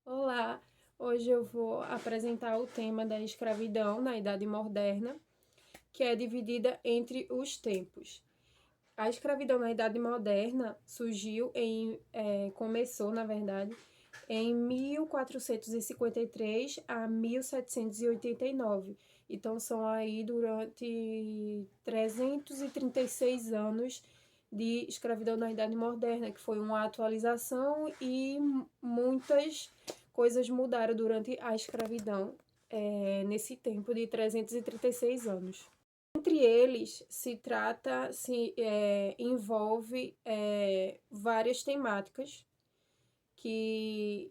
Olá, hoje eu vou apresentar o tema da escravidão na Idade Moderna, que é dividida entre os tempos. A escravidão na Idade Moderna começou, na verdade, em 1453 a 1789. Então, são aí durante 336 anos de escravidão na Idade Moderna, que foi uma atualização e muitas coisas mudaram durante a escravidão nesse tempo de 336 anos. Entre eles envolve várias temáticas que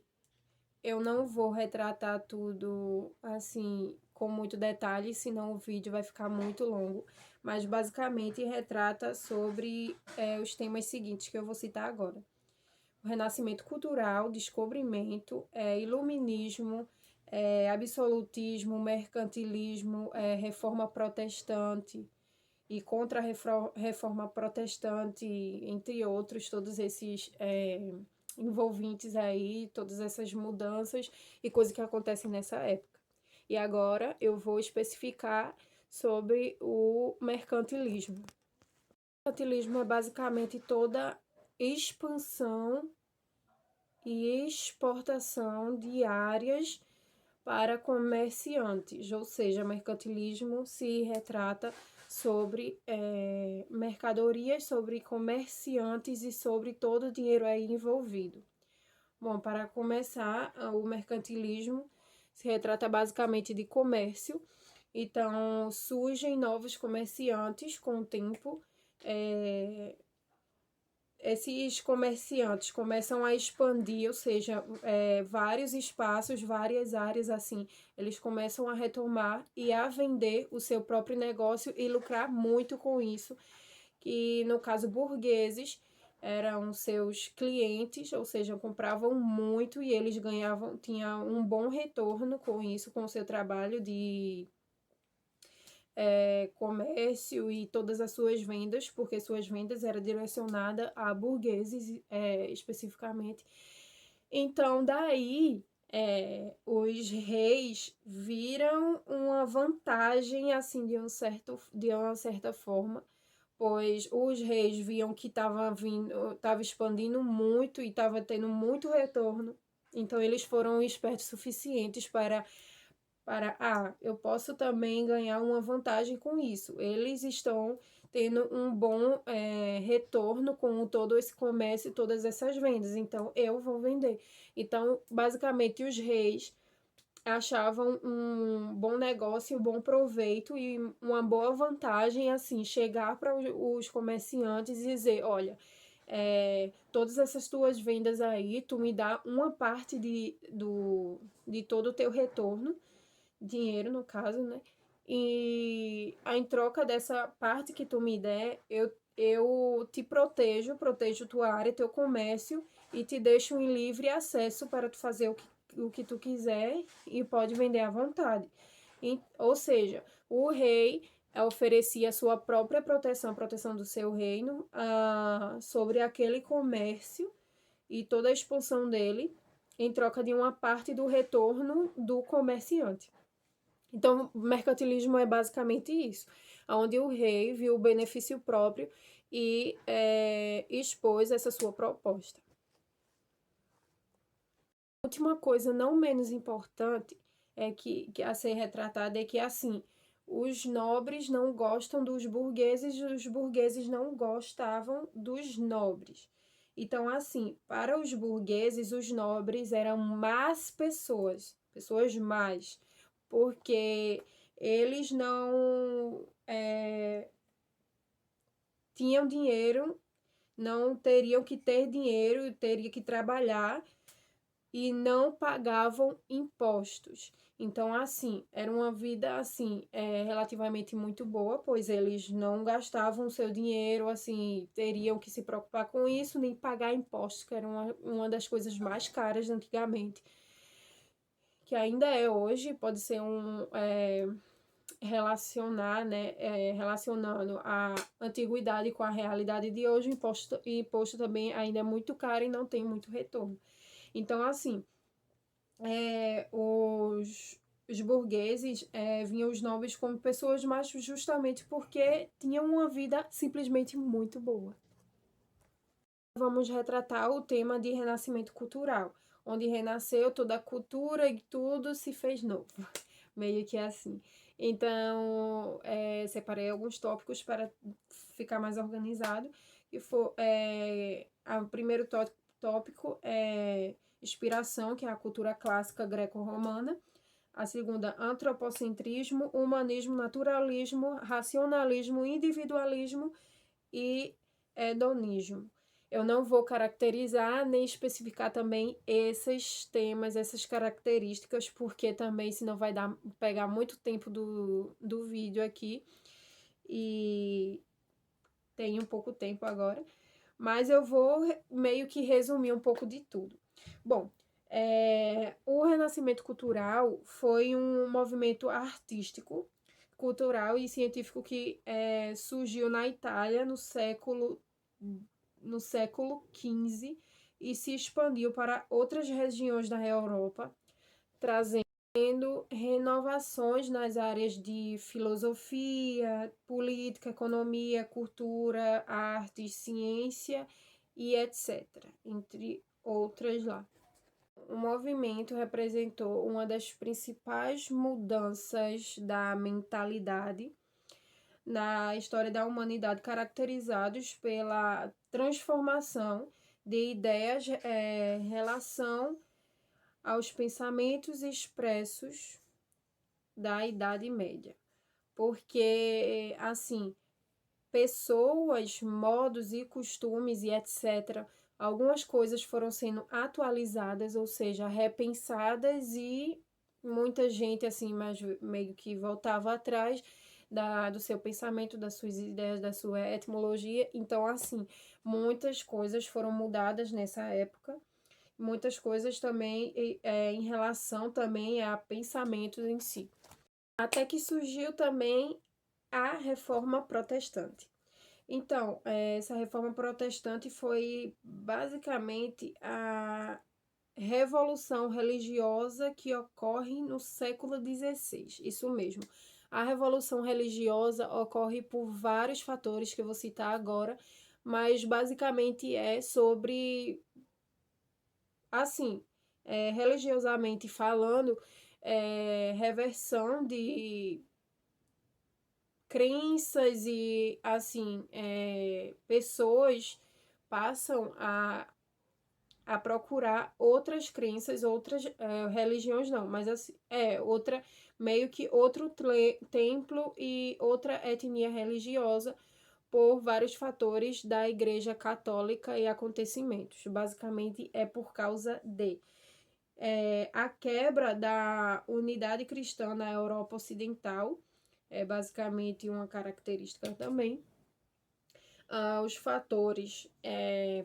eu não vou retratar tudo assim com muito detalhe, senão o vídeo vai ficar muito longo, mas basicamente retrata sobre os temas seguintes que eu vou citar agora: o renascimento cultural, descobrimento, iluminismo, absolutismo, mercantilismo, reforma protestante e contra-reforma protestante, entre outros, todos esses envolventes aí, todas essas mudanças e coisas que acontecem nessa época. E agora eu vou especificar sobre o mercantilismo. O mercantilismo é basicamente toda expansão e exportação de áreas para comerciantes, ou seja, mercantilismo se retrata sobre mercadorias, sobre comerciantes e sobre todo o dinheiro aí envolvido. Bom, para começar, o mercantilismo se retrata basicamente de comércio, então surgem novos comerciantes com o tempo. Esses comerciantes começam a expandir, ou seja, vários espaços, várias áreas assim, eles começam a retomar e a vender o seu próprio negócio e lucrar muito com isso, que no caso burgueses eram seus clientes, ou seja, compravam muito e eles tinham um bom retorno com isso, com o seu trabalho de comércio e todas as suas vendas, porque suas vendas eram direcionadas a burgueses especificamente. Então, daí, os reis viram uma vantagem, assim, de uma certa forma, pois os reis viam que estava expandindo muito e estava tendo muito retorno. Então, eles foram espertos suficientes eu posso também ganhar uma vantagem com isso. Eles estão tendo um bom retorno com todo esse comércio e todas essas vendas, então eu vou vender. Então, basicamente, os reis achavam um bom negócio, um bom proveito e uma boa vantagem, assim, chegar para os comerciantes e dizer: olha, todas essas tuas vendas aí, tu me dá uma parte de todo o teu retorno, dinheiro no caso, né? E em troca dessa parte que tu me der, eu te protejo tua área, teu comércio e te deixo em livre acesso para tu fazer o que tu quiser e pode vender à vontade. Ou seja, o rei oferecia a sua própria proteção, a proteção do seu reino, sobre aquele comércio e toda a expansão dele, em troca de uma parte do retorno do comerciante. Então, o mercantilismo é basicamente isso, onde o rei viu o benefício próprio e expôs essa sua proposta. A última coisa, não menos importante, que a ser retratada é que, assim, os nobres não gostam dos burgueses e os burgueses não gostavam dos nobres. Então, assim, para os burgueses, os nobres eram más pessoas, pessoas más, porque eles não tinham dinheiro, não teriam que ter dinheiro, teria que trabalhar e não pagavam impostos. Então, assim, era uma vida, assim, relativamente muito boa, pois eles não gastavam seu dinheiro, assim, teriam que se preocupar com isso, nem pagar impostos, que era uma das coisas mais caras antigamente, que ainda é hoje, pode ser relacionando a antiguidade com a realidade de hoje, o imposto também ainda é muito caro e não tem muito retorno. Então, assim, os burgueses viam os nobres como pessoas más justamente porque tinham uma vida simplesmente muito boa. Vamos retratar o tema de renascimento cultural, onde renasceu toda a cultura e tudo se fez novo. Meio que assim. Então, separei alguns tópicos para ficar mais organizado. O primeiro tópico é inspiração, que é a cultura clássica greco-romana. A segunda, antropocentrismo, humanismo, naturalismo, racionalismo, individualismo e hedonismo. Eu não vou caracterizar nem especificar também esses temas, essas características, porque também senão vai pegar muito tempo do vídeo aqui e tenho pouco tempo agora, mas eu vou meio que resumir um pouco de tudo. Bom, o Renascimento Cultural foi um movimento artístico, cultural e científico que surgiu na Itália no século XV e se expandiu para outras regiões da Europa, trazendo renovações nas áreas de filosofia, política, economia, cultura, artes, ciência e etc., entre outras lá. O movimento representou uma das principais mudanças da mentalidade na história da humanidade, caracterizados pela transformação de ideias em relação aos pensamentos expressos da Idade Média. Porque, assim, pessoas, modos e costumes e etc., algumas coisas foram sendo atualizadas, ou seja, repensadas, e muita gente, assim, meio que voltava atrás do seu pensamento, das suas ideias, da sua etimologia. Então, assim, muitas coisas foram mudadas nessa época, muitas coisas também em relação também a pensamentos em si. Até que surgiu também a Reforma Protestante. Então, essa Reforma Protestante foi basicamente a revolução religiosa que ocorre no século XVI. Isso mesmo. A revolução religiosa ocorre por vários fatores que eu vou citar agora, mas basicamente é sobre, assim, religiosamente falando, reversão de crenças e, assim, pessoas passam a procurar outras crenças, outras religiões não, mas assim, meio que outro templo e outra etnia religiosa por vários fatores da Igreja Católica e acontecimentos. Basicamente é por causa de a quebra da unidade cristã na Europa Ocidental, é basicamente uma característica também. Os fatores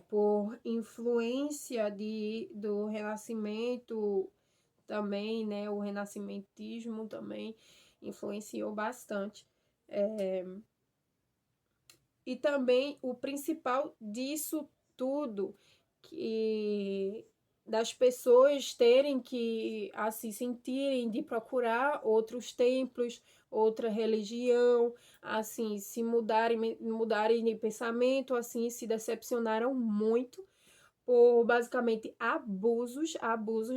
por influência do Renascimento também, né? O renascimentismo também influenciou bastante. E também o principal disso tudo, que das pessoas terem que assim sentirem de procurar outros templos, outra religião, assim se mudarem de pensamento, assim se decepcionaram muito por basicamente abusos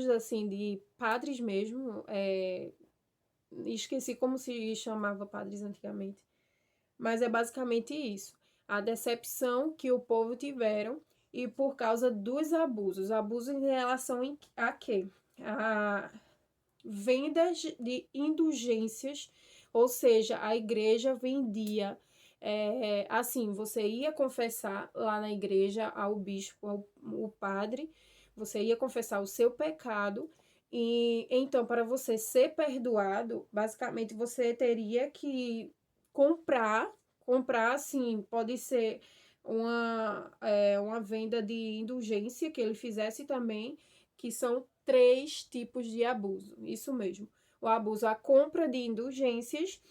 assim de padres mesmo. Esqueci como se chamava padres antigamente, mas é basicamente isso, a decepção que o povo tiveram e por causa dos abusos em relação a quê? A vendas de indulgências, ou seja, a igreja vendia, assim, você ia confessar lá na igreja ao bispo, ao padre, você ia confessar o seu pecado, e então, para você ser perdoado, basicamente você teria que comprar, assim, pode ser uma venda de indulgência que ele fizesse também, que são 3 tipos de abuso, isso mesmo. O abuso, a compra de indulgências,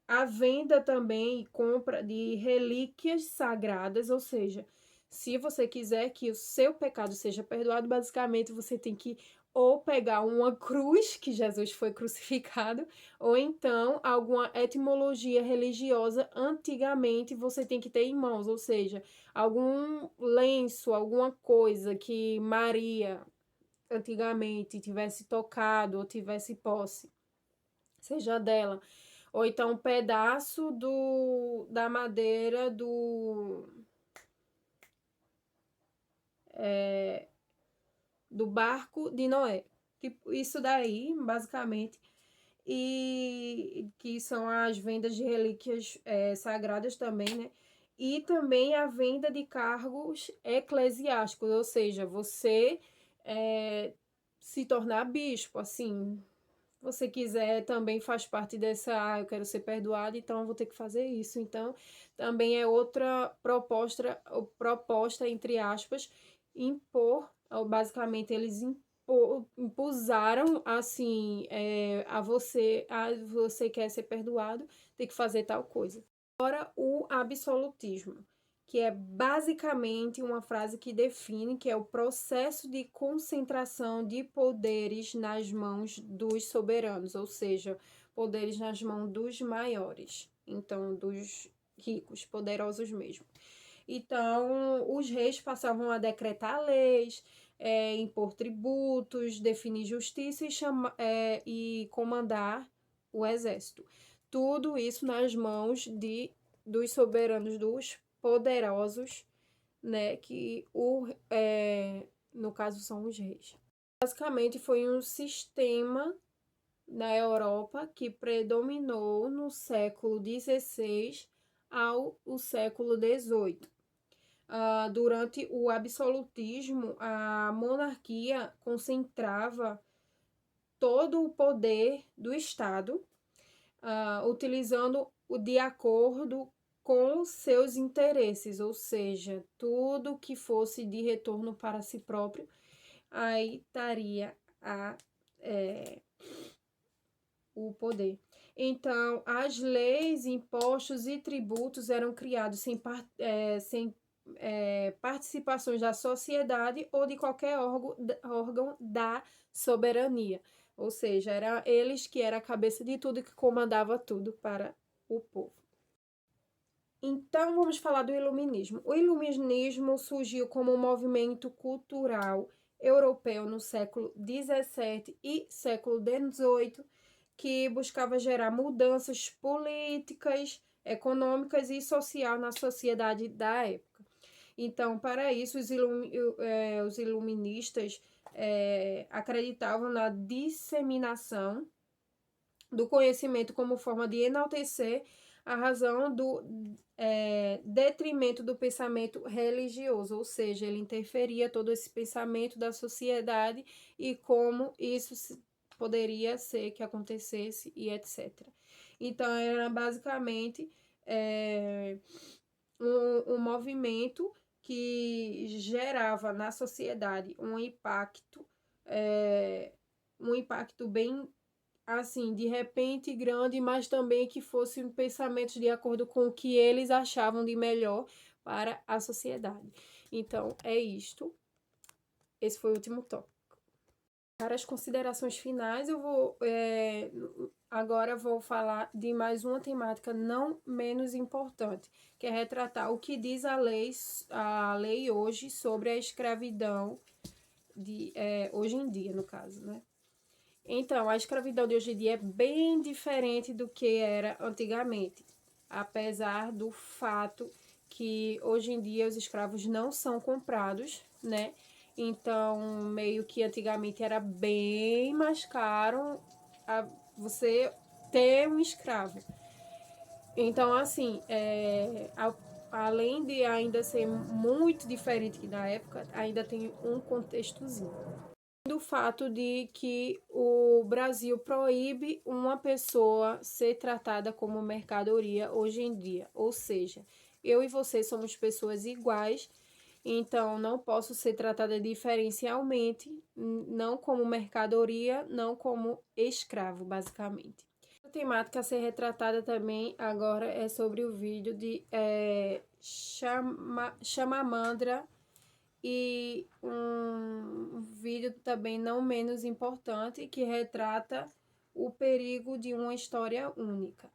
a venda também e compra de relíquias sagradas, ou seja, Se você quiser que o seu pecado seja perdoado, basicamente você tem que ou pegar uma cruz, que Jesus foi crucificado, ou então alguma etimologia religiosa, antigamente você tem que ter em mãos, ou seja, algum lenço, alguma coisa que Maria antigamente tivesse tocado ou tivesse posse, seja dela, ou então um pedaço da madeira do barco de Noé. Tipo, isso daí, basicamente, e que são as vendas de relíquias sagradas também, né? E também a venda de cargos eclesiásticos, ou seja, você se tornar bispo, assim, você quiser também faz parte dessa, eu quero ser perdoado, então eu vou ter que fazer isso. Então, também é outra proposta entre aspas, impor, ou basicamente eles impuseram assim a você quer ser perdoado, tem que fazer tal coisa. Agora, o absolutismo, que é basicamente uma frase que define que é o processo de concentração de poderes nas mãos dos soberanos, ou seja, poderes nas mãos dos maiores, então dos ricos, poderosos mesmo. Então, os reis passavam a decretar leis, impor tributos, definir justiça e comandar o exército. Tudo isso nas mãos dos soberanos, dos poderosos, né, no caso são os reis. Basicamente foi um sistema na Europa que predominou no século XVI ao século XVIII. Durante o absolutismo, a monarquia concentrava todo o poder do Estado, utilizando de acordo com seus interesses, ou seja, tudo que fosse de retorno para si próprio, aí estaria o poder. Então, as leis, impostos e tributos eram criados sem participações da sociedade ou de qualquer órgão da soberania. Ou seja, era eles que era a cabeça de tudo e que comandava tudo para o povo. Então, vamos falar do iluminismo. O iluminismo surgiu como um movimento cultural europeu no século XVII e século XVIII, que buscava gerar mudanças políticas, econômicas e social na sociedade da época. Então, para isso, os iluministas acreditavam na disseminação do conhecimento como forma de enaltecer a razão do detrimento do pensamento religioso, ou seja, ele interferia todo esse pensamento da sociedade e como isso poderia ser que acontecesse e etc. Então, era basicamente um movimento que gerava na sociedade um impacto bem assim, de repente grande, mas também que fossem pensamentos de acordo com o que eles achavam de melhor para a sociedade. Então, é isto. Esse foi o último tópico. Para as considerações finais, agora vou falar de mais uma temática não menos importante, que é retratar o que diz a lei hoje sobre a escravidão hoje em dia, no caso, né? Então, a escravidão de hoje em dia é bem diferente do que era antigamente, apesar do fato que hoje em dia os escravos não são comprados, né? Então, meio que antigamente era bem mais caro você ter um escravo. Então, assim, além de ainda ser muito diferente que na época, ainda tem um contextozinho do fato de que o Brasil proíbe uma pessoa ser tratada como mercadoria hoje em dia. Ou seja, eu e você somos pessoas iguais, então não posso ser tratada diferencialmente, não como mercadoria, não como escravo, basicamente. A temática a ser retratada também agora é sobre o vídeo de Chamamandra e um vídeo também não menos importante que retrata o perigo de uma história única.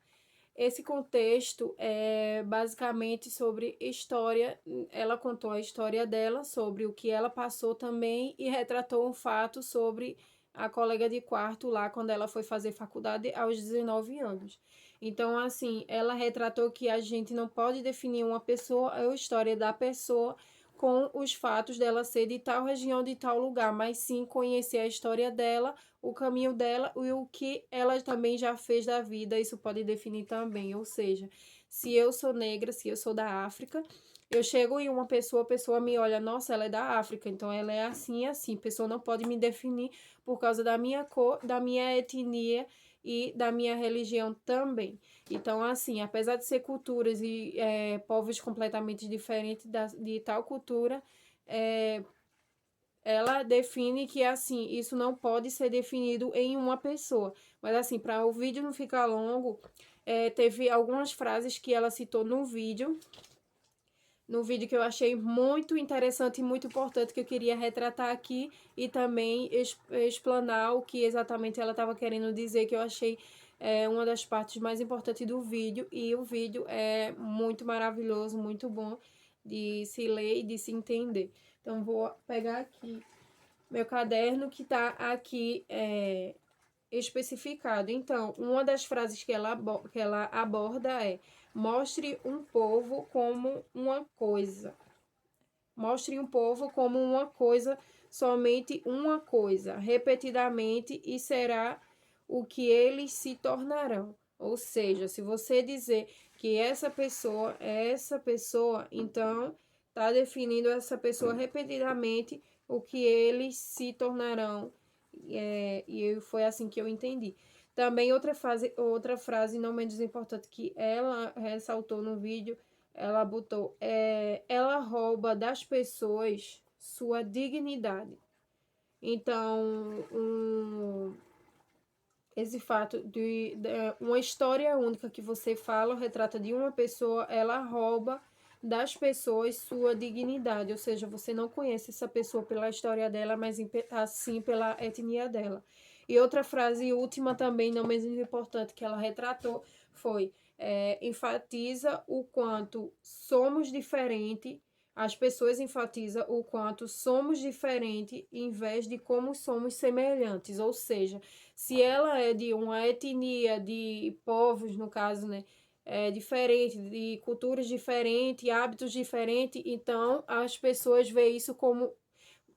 Esse contexto é basicamente sobre história. Ela contou a história dela, sobre o que ela passou também e retratou um fato sobre a colega de quarto lá quando ela foi fazer faculdade aos 19 anos. Então, assim, ela retratou que a gente não pode definir uma pessoa ou a história da pessoa com os fatos dela ser de tal região, de tal lugar, mas sim conhecer a história dela, o caminho dela e o que ela também já fez da vida. Isso pode definir também, ou seja, se eu sou negra, se eu sou da África, eu chego em uma pessoa, a pessoa me olha, nossa, ela é da África, então ela é assim e assim. A pessoa não pode me definir por causa da minha cor, da minha etnia e da minha religião também. Então, assim, apesar de ser culturas e povos completamente diferentes de tal cultura, ela define que, assim, isso não pode ser definido em uma pessoa. Mas, assim, para o vídeo não ficar longo, teve algumas frases que ela citou no vídeo que eu achei muito interessante e muito importante, que eu queria retratar aqui e também explanar o que exatamente ela estava querendo dizer, que eu achei uma das partes mais importantes do vídeo. E o vídeo é muito maravilhoso, muito bom de se ler e de se entender. Então, vou pegar aqui meu caderno que está aqui especificado. Então, uma das frases que ela aborda é: mostre um povo como uma coisa. Mostre um povo como uma coisa, somente uma coisa, repetidamente, e será o que eles se tornarão. Ou seja, se você dizer que essa pessoa é essa pessoa, então está definindo essa pessoa repetidamente o que eles se tornarão. E foi assim que eu entendi. Também outra frase não menos importante que ela ressaltou no vídeo, ela botou, ela rouba das pessoas sua dignidade. Então, esse fato de uma história única que você fala, retrata de uma pessoa, ela rouba das pessoas sua dignidade, ou seja, você não conhece essa pessoa pela história dela, mas assim pela etnia dela. E outra frase última também, não menos importante, que ela retratou foi: enfatiza o quanto somos diferentes, as pessoas enfatizam o quanto somos diferentes em vez de como somos semelhantes, ou seja, se ela é de uma etnia, de povos, no caso, né, diferente, de culturas diferentes, hábitos diferentes, então as pessoas veem isso como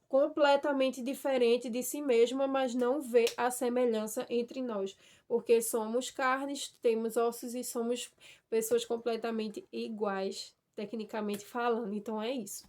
completamente diferente de si mesma, mas não vê a semelhança entre nós, porque somos carnes, temos ossos e somos pessoas completamente iguais, tecnicamente falando. Então é isso.